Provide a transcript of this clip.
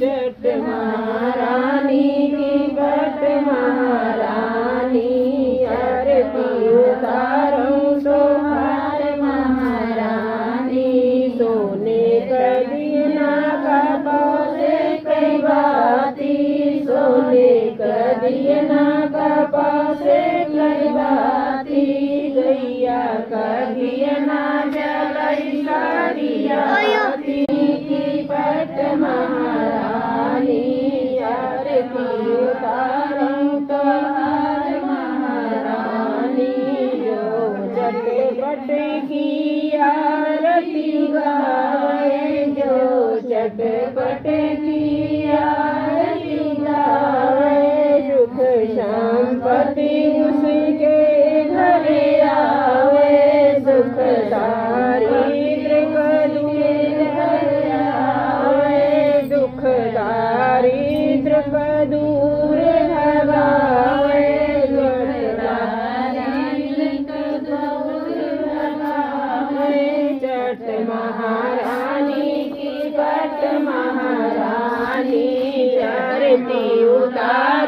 चट महारानी की पट महारानी आरती उतारूं सोहार महारानी सोने कदीना का पासे कई बाती सोने कदीना का पासे कई बाती गैया का दियना जलाई सारियाती की पट महारानी आरती उतारूं तोहार महारानी जो चटपट की आरती गावे जो चटपट की आरती गावे सुख संपत्ति उसके घरे आवे सुख दारिद्र के घर आवे दुख दारिद्र दूर भगावे चट महारानी की पट महारानी आरती उतार